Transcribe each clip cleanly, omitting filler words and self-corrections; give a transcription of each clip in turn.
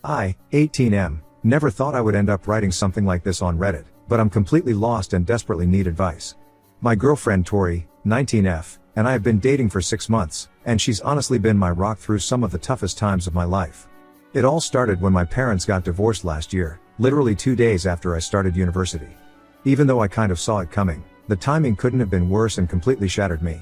I, 18M, never thought I would end up writing something like this on Reddit, but I'm completely lost and desperately need advice. My girlfriend Tori, 19F, and I have been dating for 6 months, and she's honestly been my rock through some of the toughest times of my life. It all started when my parents got divorced last year, literally 2 days after I started university. Even though I kind of saw it coming, the timing couldn't have been worse and completely shattered me.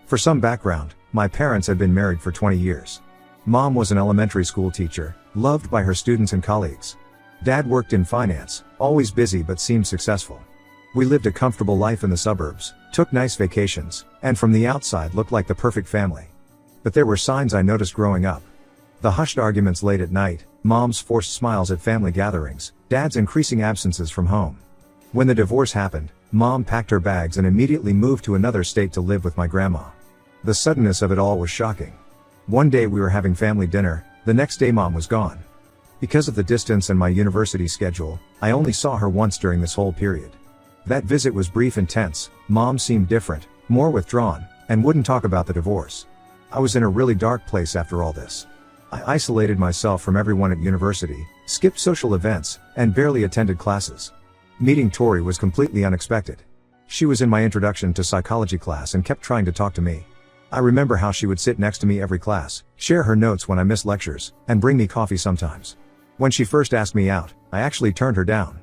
For some background, my parents had been married for 20 years. Mom was an elementary school teacher, loved by her students and colleagues. Dad worked in finance, always busy but seemed successful. We lived a comfortable life in the suburbs, took nice vacations, and from the outside looked like the perfect family. But there were signs I noticed growing up. The hushed arguments late at night, Mom's forced smiles at family gatherings, Dad's increasing absences from home. When the divorce happened, Mom packed her bags and immediately moved to another state to live with my grandma. The suddenness of it all was shocking. One day we were having family dinner, the next day Mom was gone. Because of the distance and my university schedule, I only saw her once during this whole period. That visit was brief and tense. Mom seemed different, more withdrawn, and wouldn't talk about the divorce. I was in a really dark place after all this. I isolated myself from everyone at university, skipped social events, and barely attended classes. Meeting Tori was completely unexpected. She was in my introduction to psychology class and kept trying to talk to me. I remember how she would sit next to me every class, share her notes when I missed lectures, and bring me coffee sometimes. When she first asked me out, I actually turned her down.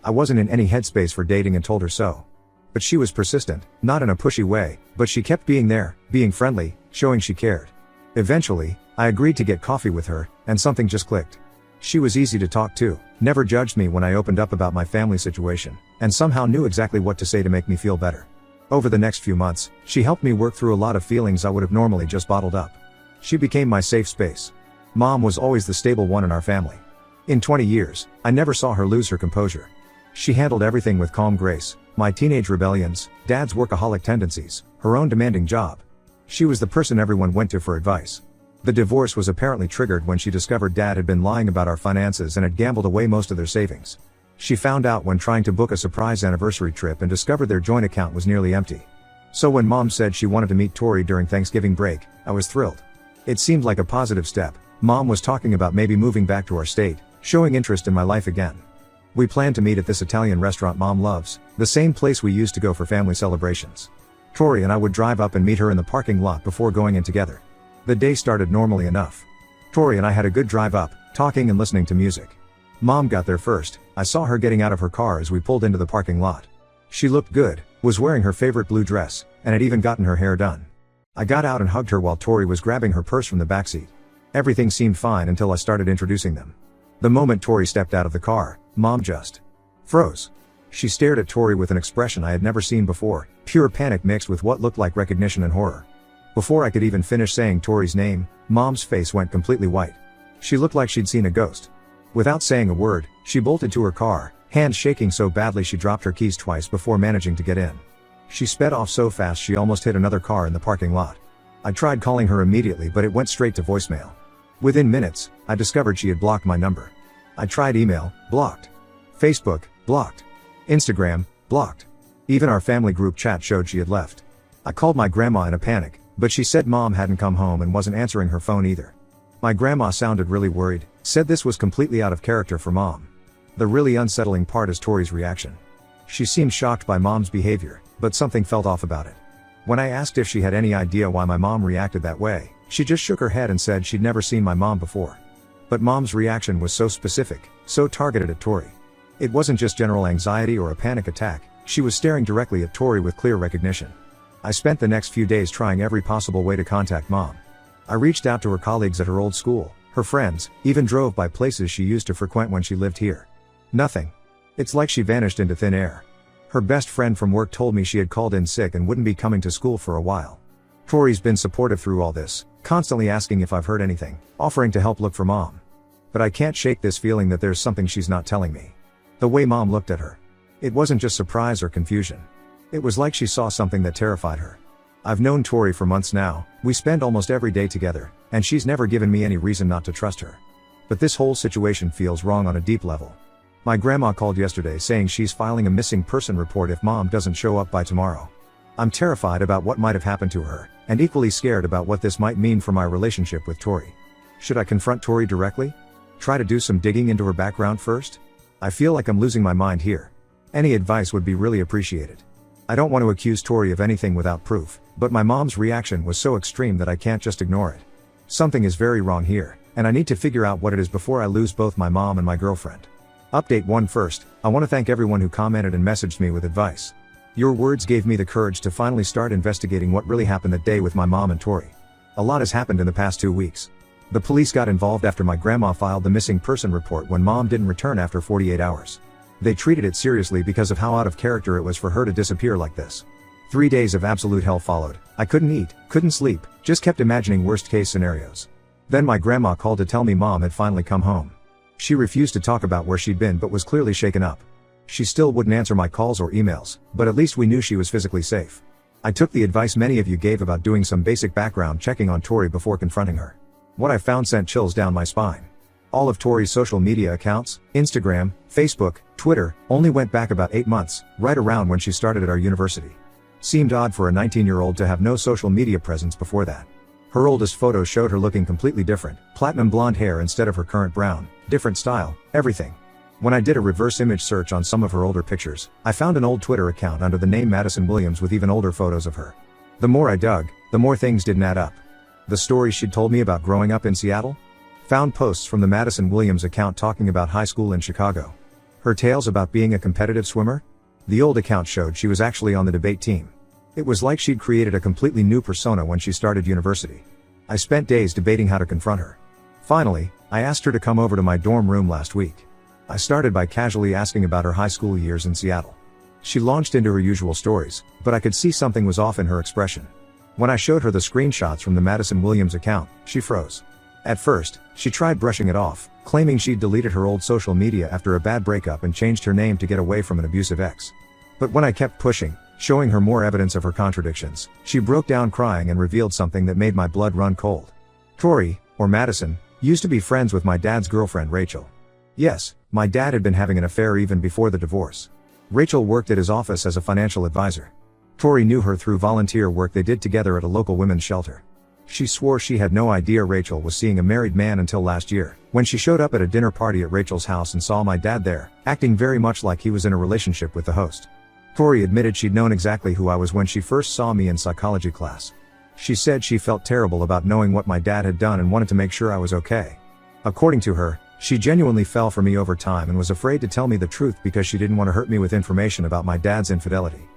I wasn't in any headspace for dating and told her so. But she was persistent, not in a pushy way, but she kept being there, being friendly, showing she cared. Eventually, I agreed to get coffee with her, and something just clicked. She was easy to talk to, never judged me when I opened up about my family situation, and somehow knew exactly what to say to make me feel better. Over the next few months, she helped me work through a lot of feelings I would have normally just bottled up. She became my safe space. Mom was always the stable one in our family. In 20 years, I never saw her lose her composure. She handled everything with calm grace, my teenage rebellions, Dad's workaholic tendencies, her own demanding job. She was the person everyone went to for advice. The divorce was apparently triggered when she discovered Dad had been lying about our finances and had gambled away most of their savings. She found out when trying to book a surprise anniversary trip and discovered their joint account was nearly empty. So when Mom said she wanted to meet Tori during Thanksgiving break, I was thrilled. It seemed like a positive step. Mom was talking about maybe moving back to our state, showing interest in my life again. We planned to meet at this Italian restaurant Mom loves, the same place we used to go for family celebrations. Tori and I would drive up and meet her in the parking lot before going in together. The day started normally enough. Tori and I had a good drive up, talking and listening to music. Mom got there first. I saw her getting out of her car as we pulled into the parking lot. She looked good, was wearing her favorite blue dress, and had even gotten her hair done. I got out and hugged her while Tori was grabbing her purse from the backseat. Everything seemed fine until I started introducing them. The moment Tori stepped out of the car, Mom just froze. She stared at Tori with an expression I had never seen before, pure panic mixed with what looked like recognition and horror. Before I could even finish saying Tori's name, Mom's face went completely white. She looked like she'd seen a ghost. Without saying a word, she bolted to her car, hands shaking so badly she dropped her keys twice before managing to get in. She sped off so fast she almost hit another car in the parking lot. I tried calling her immediately but it went straight to voicemail. Within minutes, I discovered she had blocked my number. I tried email, blocked. Facebook, blocked. Instagram, blocked. Even our family group chat showed she had left. I called my grandma in a panic, but she said Mom hadn't come home and wasn't answering her phone either. My grandma sounded really worried, said this was completely out of character for Mom. The really unsettling part is Tori's reaction. She seemed shocked by Mom's behavior, but something felt off about it. When I asked if she had any idea why my mom reacted that way, she just shook her head and said she'd never seen my mom before. But Mom's reaction was so specific, so targeted at Tori. It wasn't just general anxiety or a panic attack, she was staring directly at Tori with clear recognition. I spent the next few days trying every possible way to contact Mom. I reached out to her colleagues at her old school, her friends, even drove by places she used to frequent when she lived here. Nothing. It's like she vanished into thin air. Her best friend from work told me she had called in sick and wouldn't be coming to school for a while. Tori's been supportive through all this, constantly asking if I've heard anything, offering to help look for Mom. But I can't shake this feeling that there's something she's not telling me. The way Mom looked at her. It wasn't just surprise or confusion. It was like she saw something that terrified her. I've known Tori for months now, we spend almost every day together, and she's never given me any reason not to trust her. But this whole situation feels wrong on a deep level. My grandma called yesterday saying she's filing a missing person report if Mom doesn't show up by tomorrow. I'm terrified about what might have happened to her, and equally scared about what this might mean for my relationship with Tori. Should I confront Tori directly? Try to do some digging into her background first? I feel like I'm losing my mind here. Any advice would be really appreciated. I don't want to accuse Tori of anything without proof, but my mom's reaction was so extreme that I can't just ignore it. Something is very wrong here, and I need to figure out what it is before I lose both my mom and my girlfriend. Update 1 first, I want to thank everyone who commented and messaged me with advice. Your words gave me the courage to finally start investigating what really happened that day with my mom and Tori. A lot has happened in the past 2 weeks. The police got involved after my grandma filed the missing person report when mom didn't return after 48 hours. They treated it seriously because of how out of character it was for her to disappear like this. 3 days of absolute hell followed. I couldn't eat, couldn't sleep, just kept imagining worst case scenarios. Then my grandma called to tell me mom had finally come home. She refused to talk about where she'd been but was clearly shaken up. She still wouldn't answer my calls or emails, but at least we knew she was physically safe. I took the advice many of you gave about doing some basic background checking on Tori before confronting her. What I found sent chills down my spine. All of Tori's social media accounts, Instagram, Facebook, Twitter, only went back about 8 months, right around when she started at our university. Seemed odd for a 19-year-old to have no social media presence before that. Her oldest photos showed her looking completely different, platinum blonde hair instead of her current brown, different style, everything. When I did a reverse image search on some of her older pictures, I found an old Twitter account under the name Madison Williams with even older photos of her. The more I dug, the more things didn't add up. The stories she'd told me about growing up in Seattle? Found posts from the Madison Williams account talking about high school in Chicago. Her tales about being a competitive swimmer? The old account showed she was actually on the debate team. It was like she'd created a completely new persona when she started university. I spent days debating how to confront her. Finally, I asked her to come over to my dorm room last week. I started by casually asking about her high school years in Seattle. She launched into her usual stories, but I could see something was off in her expression. When I showed her the screenshots from the Madison Williams account, she froze. At first, she tried brushing it off, claiming she'd deleted her old social media after a bad breakup and changed her name to get away from an abusive ex. But when I kept pushing, showing her more evidence of her contradictions, she broke down crying and revealed something that made my blood run cold. Tori, or Madison, used to be friends with my dad's girlfriend Rachel. Yes, my dad had been having an affair even before the divorce. Rachel worked at his office as a financial advisor. Tori knew her through volunteer work they did together at a local women's shelter. She swore she had no idea Rachel was seeing a married man until last year, when she showed up at a dinner party at Rachel's house and saw my dad there, acting very much like he was in a relationship with the host. Tori admitted she'd known exactly who I was when she first saw me in psychology class. She said she felt terrible about knowing what my dad had done and wanted to make sure I was okay. According to her, she genuinely fell for me over time and was afraid to tell me the truth because she didn't want to hurt me with information about my dad's infidelity.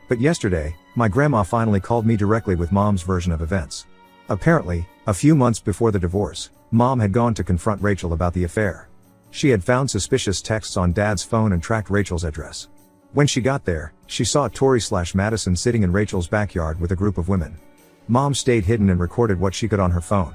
But yesterday, my grandma finally called me directly with mom's version of events. Apparently, a few months before the divorce, mom had gone to confront Rachel about the affair. She had found suspicious texts on dad's phone and tracked Rachel's address. When she got there, she saw Tori/Madison sitting in Rachel's backyard with a group of women. Mom stayed hidden and recorded what she could on her phone.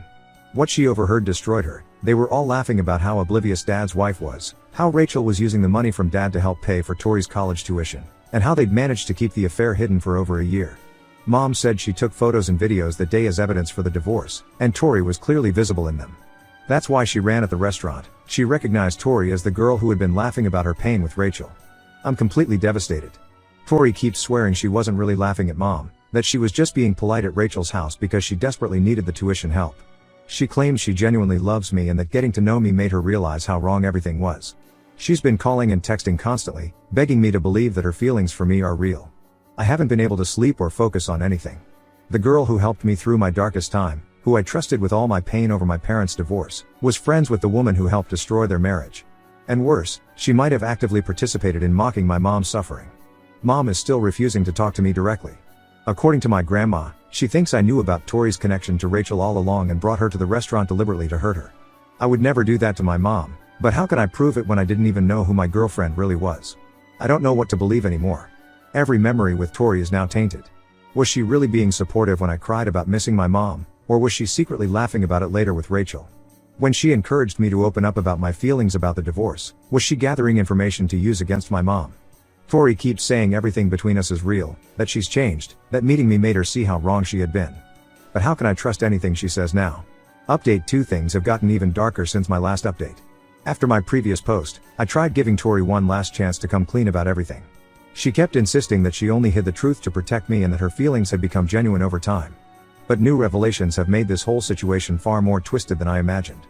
What she overheard destroyed her. They were all laughing about how oblivious dad's wife was, how Rachel was using the money from dad to help pay for Tori's college tuition, and how they'd managed to keep the affair hidden for over a year. Mom said she took photos and videos that day as evidence for the divorce, and Tori was clearly visible in them. That's why she ran at the restaurant. She recognized Tori as the girl who had been laughing about her pain with Rachel. I'm completely devastated. Tori keeps swearing she wasn't really laughing at mom, that she was just being polite at Rachel's house because she desperately needed the tuition help. She claims she genuinely loves me and that getting to know me made her realize how wrong everything was. She's been calling and texting constantly, begging me to believe that her feelings for me are real. I haven't been able to sleep or focus on anything. The girl who helped me through my darkest time, who I trusted with all my pain over my parents' divorce, was friends with the woman who helped destroy their marriage. And worse, she might have actively participated in mocking my mom's suffering. Mom is still refusing to talk to me directly. According to my grandma, she thinks I knew about Tori's connection to Rachel all along and brought her to the restaurant deliberately to hurt her. I would never do that to my mom, but how can I prove it when I didn't even know who my girlfriend really was? I don't know what to believe anymore. Every memory with Tori is now tainted. Was she really being supportive when I cried about missing my mom, or was she secretly laughing about it later with Rachel? When she encouraged me to open up about my feelings about the divorce, was she gathering information to use against my mom? Tori keeps saying everything between us is real, that she's changed, that meeting me made her see how wrong she had been. But how can I trust anything she says now? Update 2: Things have gotten even darker since my last update. After my previous post, I tried giving Tori one last chance to come clean about everything. She kept insisting that she only hid the truth to protect me and that her feelings had become genuine over time. But new revelations have made this whole situation far more twisted than I imagined.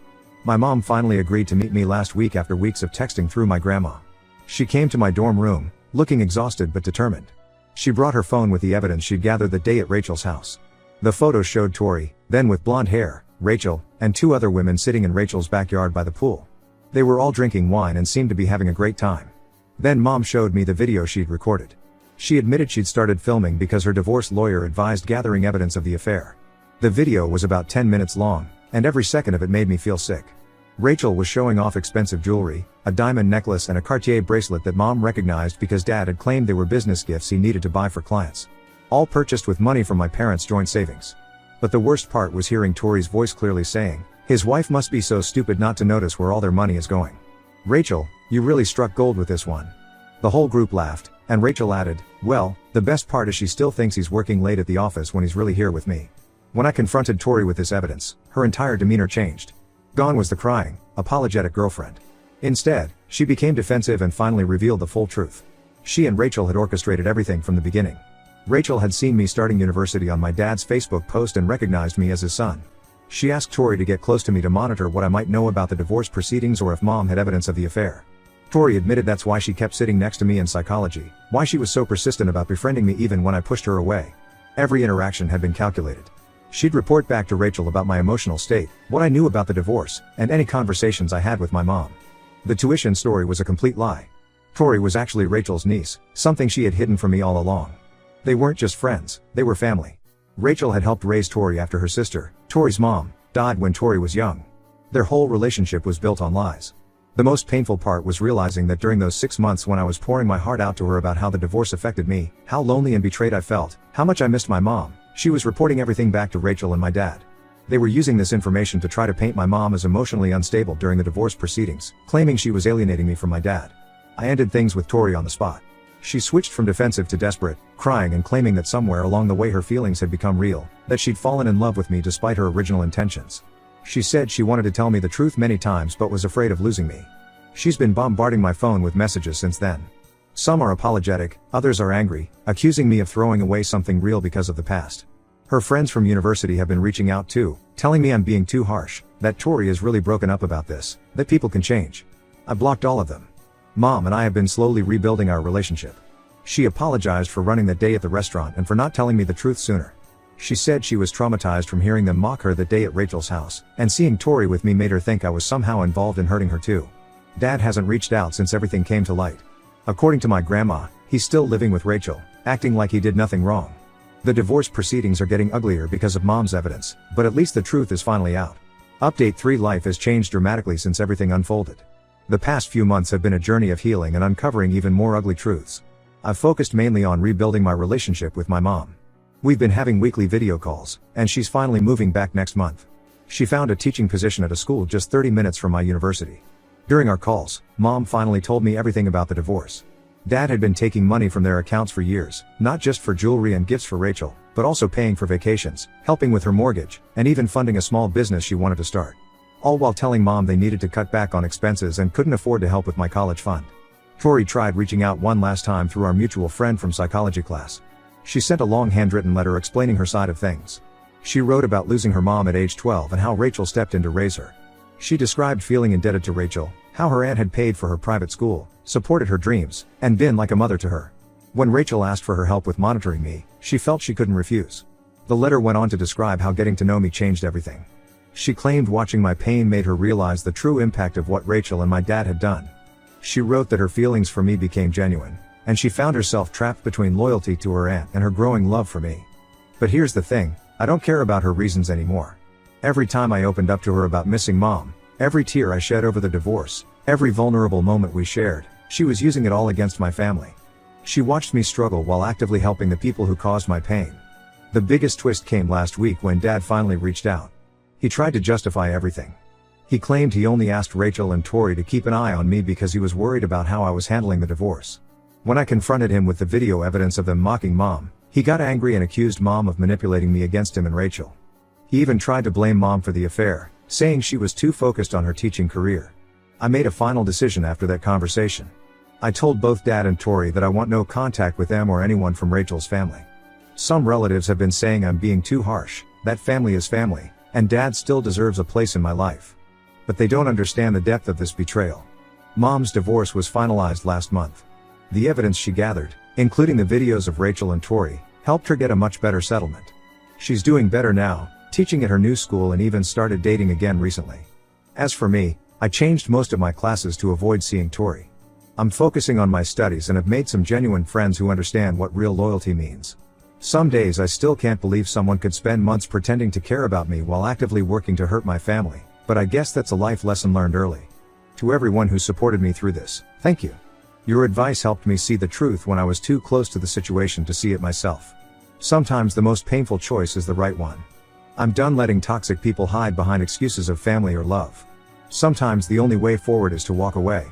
My mom finally agreed to meet me last week after weeks of texting through my grandma. She came to my dorm room, looking exhausted but determined. She brought her phone with the evidence she'd gathered that day at Rachel's house. The photo showed Tori, then with blonde hair, Rachel, and 2 other women sitting in Rachel's backyard by the pool. They were all drinking wine and seemed to be having a great time. Then Mom showed me the video she'd recorded. She admitted she'd started filming because her divorce lawyer advised gathering evidence of the affair. The video was about 10 minutes long, and every second of it made me feel sick. Rachel was showing off expensive jewelry, a diamond necklace and a Cartier bracelet that Mom recognized because Dad had claimed they were business gifts he needed to buy for clients. All purchased with money from my parents' joint savings. But the worst part was hearing Tori's voice clearly saying, his wife must be so stupid not to notice where all their money is going. Rachel, you really struck gold with this one. The whole group laughed, and Rachel added, well, the best part is she still thinks he's working late at the office when he's really here with me. When I confronted Tori with this evidence, her entire demeanor changed. Gone was the crying, apologetic girlfriend. Instead, she became defensive and finally revealed the full truth. She and Rachel had orchestrated everything from the beginning. Rachel had seen me starting university on my dad's Facebook post and recognized me as his son. She asked Tori to get close to me to monitor what I might know about the divorce proceedings or if Mom had evidence of the affair. Tori admitted that's why she kept sitting next to me in psychology, why she was so persistent about befriending me even when I pushed her away. Every interaction had been calculated. She'd report back to Rachel about my emotional state, what I knew about the divorce, and any conversations I had with my mom. The tuition story was a complete lie. Tori was actually Rachel's niece, something she had hidden from me all along. They weren't just friends, they were family. Rachel had helped raise Tori after her sister, Tori's mom, died when Tori was young. Their whole relationship was built on lies. The most painful part was realizing that during those 6 months when I was pouring my heart out to her about how the divorce affected me, how lonely and betrayed I felt, how much I missed my mom, she was reporting everything back to Rachel and my dad. They were using this information to try to paint my mom as emotionally unstable during the divorce proceedings, claiming she was alienating me from my dad. I ended things with Tori on the spot. She switched from defensive to desperate, crying and claiming that somewhere along the way her feelings had become real, that she'd fallen in love with me despite her original intentions. She said she wanted to tell me the truth many times but was afraid of losing me. She's been bombarding my phone with messages since then. Some are apologetic, others are angry, accusing me of throwing away something real because of the past. Her friends from university have been reaching out too, telling me I'm being too harsh, that Tori is really broken up about this, that people can change. I blocked all of them. Mom and I have been slowly rebuilding our relationship. She apologized for running that day at the restaurant and for not telling me the truth sooner. She said she was traumatized from hearing them mock her that day at Rachel's house, and seeing Tori with me made her think I was somehow involved in hurting her too. Dad hasn't reached out since everything came to light. According to my grandma, he's still living with Rachel, acting like he did nothing wrong. The divorce proceedings are getting uglier because of Mom's evidence, but at least the truth is finally out. Update 3: Life has changed dramatically since everything unfolded. The past few months have been a journey of healing and uncovering even more ugly truths. I've focused mainly on rebuilding my relationship with my mom. We've been having weekly video calls, and she's finally moving back next month. She found a teaching position at a school just 30 minutes from my university. During our calls, Mom finally told me everything about the divorce. Dad had been taking money from their accounts for years, not just for jewelry and gifts for Rachel, but also paying for vacations, helping with her mortgage, and even funding a small business she wanted to start. All while telling Mom they needed to cut back on expenses and couldn't afford to help with my college fund. Tori tried reaching out one last time through our mutual friend from psychology class. She sent a long handwritten letter explaining her side of things. She wrote about losing her mom at age 12 and how Rachel stepped in to raise her. She described feeling indebted to Rachel, how her aunt had paid for her private school, supported her dreams, and been like a mother to her. When Rachel asked for her help with monitoring me, she felt she couldn't refuse. The letter went on to describe how getting to know me changed everything. She claimed watching my pain made her realize the true impact of what Rachel and my dad had done. She wrote that her feelings for me became genuine, and she found herself trapped between loyalty to her aunt and her growing love for me. But here's the thing, I don't care about her reasons anymore. Every time I opened up to her about missing Mom, every tear I shed over the divorce, every vulnerable moment we shared, she was using it all against my family. She watched me struggle while actively helping the people who caused my pain. The biggest twist came last week when Dad finally reached out. He tried to justify everything. He claimed he only asked Rachel and Tori to keep an eye on me because he was worried about how I was handling the divorce. When I confronted him with the video evidence of them mocking Mom, he got angry and accused Mom of manipulating me against him and Rachel. He even tried to blame Mom for the affair, saying she was too focused on her teaching career. I made a final decision after that conversation. I told both Dad and Tori that I want no contact with them or anyone from Rachel's family. Some relatives have been saying I'm being too harsh, that family is family, and Dad still deserves a place in my life. but they don't understand the depth of this betrayal. Mom's divorce was finalized last month. The evidence she gathered, including the videos of Rachel and Tori, helped her get a much better settlement. She's doing better now, teaching at her new school and even started dating again recently. As for me, I changed most of my classes to avoid seeing Tori. I'm focusing on my studies and have made some genuine friends who understand what real loyalty means. Some days I still can't believe someone could spend months pretending to care about me while actively working to hurt my family, but I guess that's a life lesson learned early. To everyone who supported me through this, thank you. Your advice helped me see the truth when I was too close to the situation to see it myself. Sometimes the most painful choice is the right one. I'm done letting toxic people hide behind excuses of family or love. Sometimes the only way forward is to walk away.